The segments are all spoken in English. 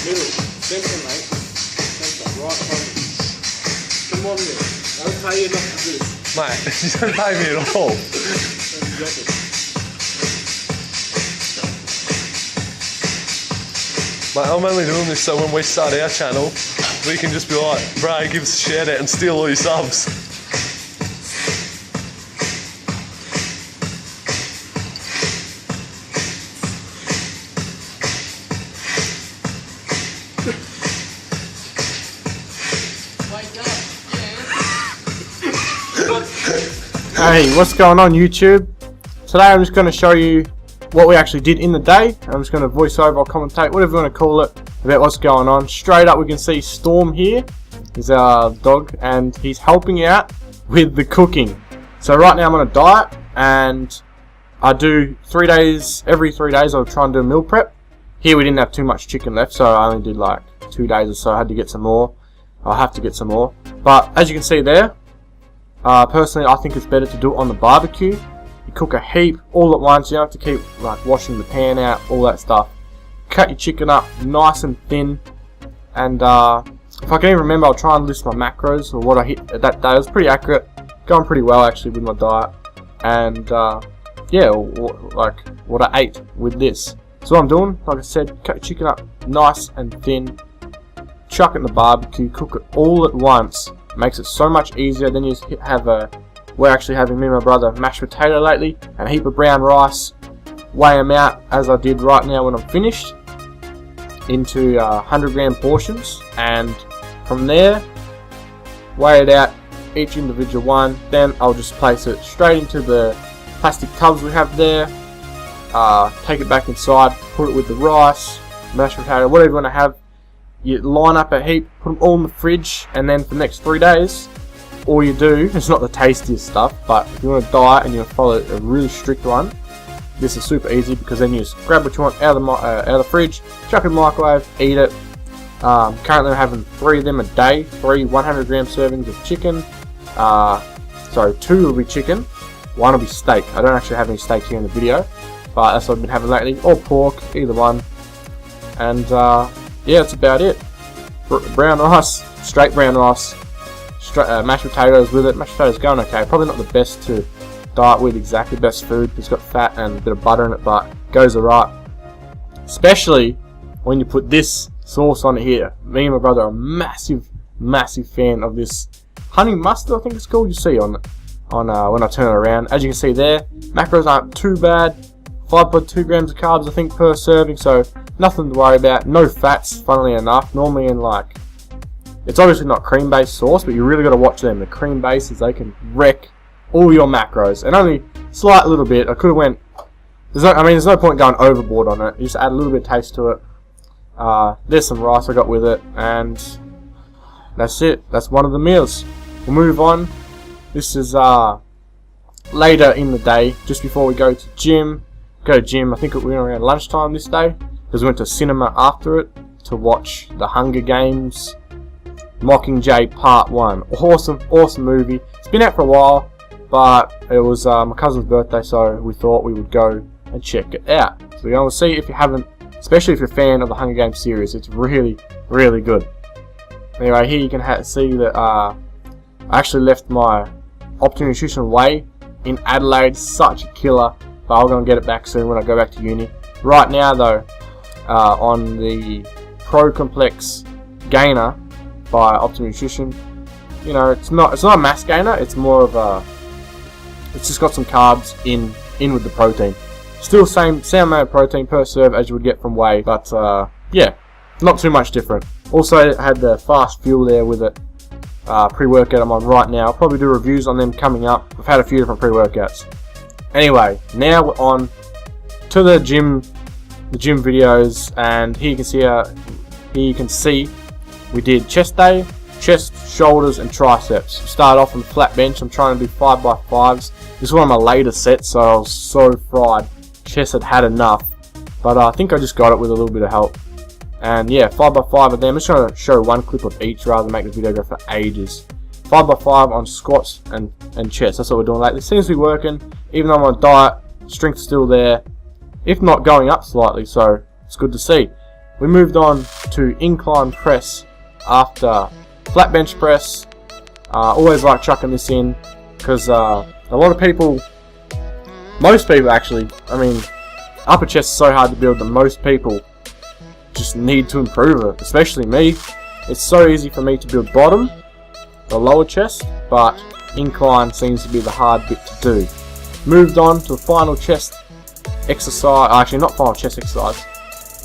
Middle. Centre, mate. Centre. Right front. Come on, Nick. I'll pay you enough to do this. Mate, you don't pay me at all. Mate, I'm only doing this so when we start our channel, we can just be like, bro, give us a shout out and steal all your subs. Hey, what's going on YouTube? Today I'm just going to show you what we actually did in the day. I'm just going to voice over or commentate, whatever you want to call it, about what's going on. Straight up we can see Storm here is our dog and he's helping out with the cooking. So right now I'm on a diet and I do 3 days, every 3 days I'll try and do a meal prep. Here we didn't have too much chicken left, so I only did like 2 days or so. I had to get some more. I'll have to get some more. But as you can see there, personally I think it's better to do it on the barbecue. You cook a heap all at once. You don't have to keep like washing the pan out, all that stuff. Cut your chicken up nice and thin. And if I can even remember, I'll try and list my macros or what I hit that day. It was pretty accurate, going pretty well actually with my diet. And yeah, like what I ate with this. So what I'm doing, like I said, cut your chicken up nice and thin. Chuck it in the barbecue, cook it all at once. Makes it so much easier. Then you have we're actually having, me and my brother, mashed potato lately, and a heap of brown rice. Weigh them out as I did right now when I'm finished into 100 gram portions, and from there weigh it out each individual one. Then I'll just place it straight into the plastic tubs we have there. Take it back inside, put it with the rice, mashed potato, whatever you want to have. You line up a heap, put them all in the fridge, and then for the next 3 days, all you do, it's not the tastiest stuff, but if you want to diet and you want to follow a really strict one, this is super easy because then you just grab what you want out of the fridge, chuck it in the microwave, eat it. Currently I'm having 3 of them a day, 3 100 gram servings of chicken. Sorry, 2 will be chicken, 1 will be steak. I don't actually have any steak here in the video, but that's what I've been having lately, or pork, either one. And yeah, that's about it. Brown rice, straight brown rice, mashed potatoes with it. Mashed potatoes going okay. Probably not the best to diet with exactly, best food. It's got fat and a bit of butter in it, but goes alright. Especially when you put this sauce on it here. Me and my brother are a massive fan of this honey mustard, I think it's called. You see on when I turn it around. As you can see there, macros aren't too bad. 5.2 grams of carbs I think per serving, so nothing to worry about. No fats, funnily enough. Normally in like, it's obviously not cream based sauce, but you really got to watch them. The cream bases, they can wreck all your macros, and only slight little bit. I could have went, there's no point going overboard on it. You just add a little bit of taste to it. There's some rice I got with it, and that's it. That's one of the meals. We'll move on. This is later in the day, just before we go to gym. I think we went around lunchtime this day because we went to cinema after it to watch The Hunger Games Mockingjay Part 1. Awesome movie. It's been out for a while, but it was my cousin's birthday, so we thought we would go and check it out. So you're going to see, if you haven't, especially if you're a fan of the Hunger Games series, it's really good. Anyway, here you can see that I actually left my Optimum Nutrition whey in Adelaide. Such a killer. But I'm going to get it back soon when I go back to uni. Right now though, on the Pro Complex Gainer by Optimum Nutrition, you know, it's not a mass gainer. It's more of a, it's just got some carbs in with the protein. Still same amount of protein per serve as you would get from whey, but yeah, not too much different. Also had the Fast Fuel there with it. Pre-workout I'm on right now. I'll probably do reviews on them coming up. I've had a few different pre-workouts. Anyway, now we're on to the gym videos, and here you can see we did chest day, chest, shoulders, and triceps. We started off on the flat bench. I'm trying to do 5x5s. This is one of my later sets, so I was so fried. Chest had enough, but I think I just got it with a little bit of help. And yeah, 5x5 of them. I'm just trying to show one clip of each rather than make the video go for ages. 5x5 on squats and chest. That's what we're doing lately. Seems to be working. Even though I'm on a diet, strength's still there. If not going up slightly, so it's good to see. we moved on to incline press after flat bench press. Always like chucking this in because a lot of people, most people actually, I mean, upper chest is so hard to build that most people just need to improve it, especially me. It's so easy for me to build bottom, the lower chest, but incline seems to be the hard bit to do. Moved on to the final chest exercise, actually not final chest exercise,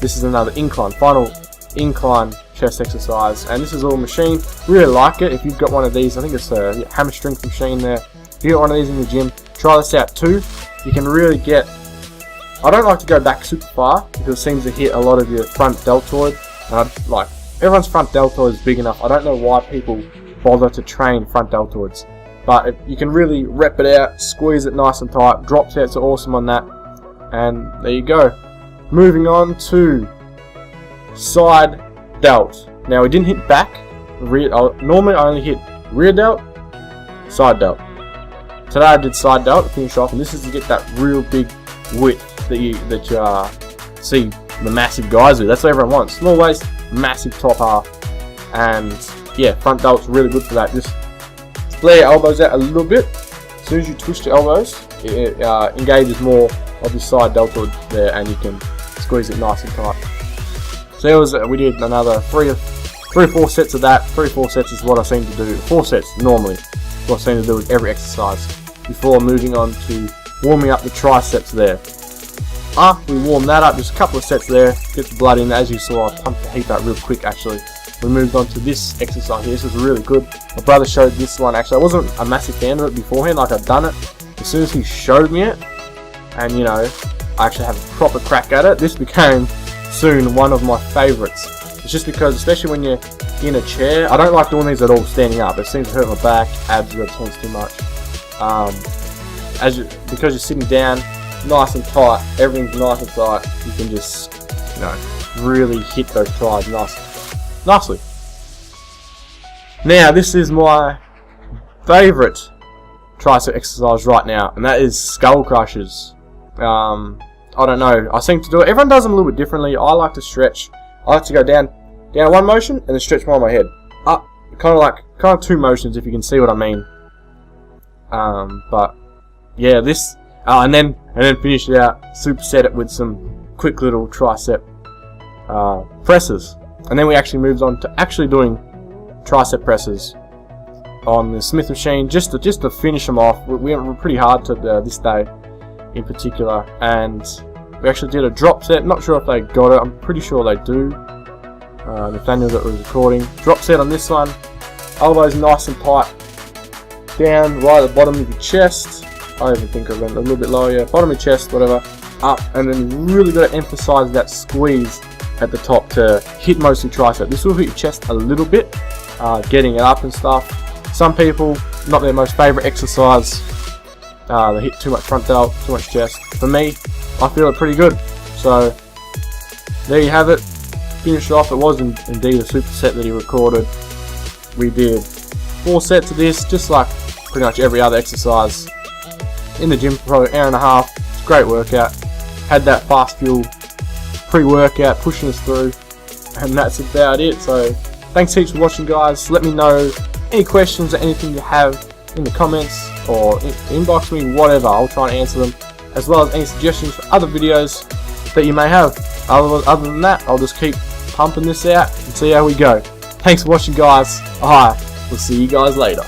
this is another incline, final incline chest exercise, and this is all machine. Really like it. If you've got one of these, I think it's a hammer strength machine there. If you got one of these in the gym, try this out too. You can really get, I don't like to go back super far because it seems to hit a lot of your front deltoid, and like everyone's front deltoid is big enough. I don't know why people bother to train front deltoids, but if you can really rep it out, squeeze it nice and tight. Drop sets are awesome on that, and there you go. Moving on to side delt. Now we didn't hit back, rear. Normally I only hit rear delt, side delt. Today I did side delt to finish off, and this is to get that real big width that you see the massive guys do. That's what everyone wants. Small waist, massive top half, and yeah, front delt's really good for that. Just flare your elbows out a little bit. As soon as you twist your elbows, it engages more of your side deltoid there, and you can squeeze it nice and tight. So it was, we did another 3 or 4 sets of that. 3 or 4 sets is what I seem to do. 4 sets normally, what I seem to do with every exercise before moving on to warming up the triceps there. After we warm that up, just a couple of sets there, get the blood in. As you saw, I pumped the heat out real quick actually. We moved on to this exercise here. This is really good. My brother showed this one actually. I wasn't a massive fan of it beforehand, like I'd done it. As soon as he showed me it, and you know, I actually had a proper crack at it, this became soon one of my favorites. It's just because, especially when you're in a chair, I don't like doing these at all standing up. It seems to hurt my back, abs are tense too much. Because you're sitting down, nice and tight, everything's nice and tight, you can just, you know, really hit those tries nicely. Now this is my favourite tricep exercise right now, and that is skull crushes. I don't know, I seem to do it, everyone does them a little bit differently. I like to stretch, I like to go down one motion and then stretch behind my head, up, kind of 2 motions if you can see what I mean. But yeah, this, and then finish it out, superset it with some quick little tricep presses, and then we actually moved on to actually doing tricep presses on the Smith machine, just to finish them off. We went pretty hard to this day in particular, and we actually did a drop set. Not sure if they got it, I'm pretty sure they do. Nathaniel that was recording. Drop set on this one, elbows nice and tight, down right at the bottom of your chest. I even think I went a little bit lower, yeah, bottom of your chest, whatever, up, and then you really got to emphasize that squeeze at the top to hit mostly tricep. This will hit your chest a little bit, getting it up and stuff. Some people, not their most favorite exercise, they hit too much front delt, too much chest. For me, I feel it pretty good. So there you have it. Finish it off. It was indeed a superset that he recorded. We did 4 sets of this, just like pretty much every other exercise in the gym for probably an hour and a half. It's a great workout. Had that fast fuel pre-workout pushing us through, and that's about it. So thanks heaps for watching, guys. Let me know any questions or anything you have in the comments, or inbox me, whatever. I'll try and answer them, as well as any suggestions for other videos that you may have. Other than that, I'll just keep pumping this out and see how we go. Thanks for watching, guys. We'll see you guys later.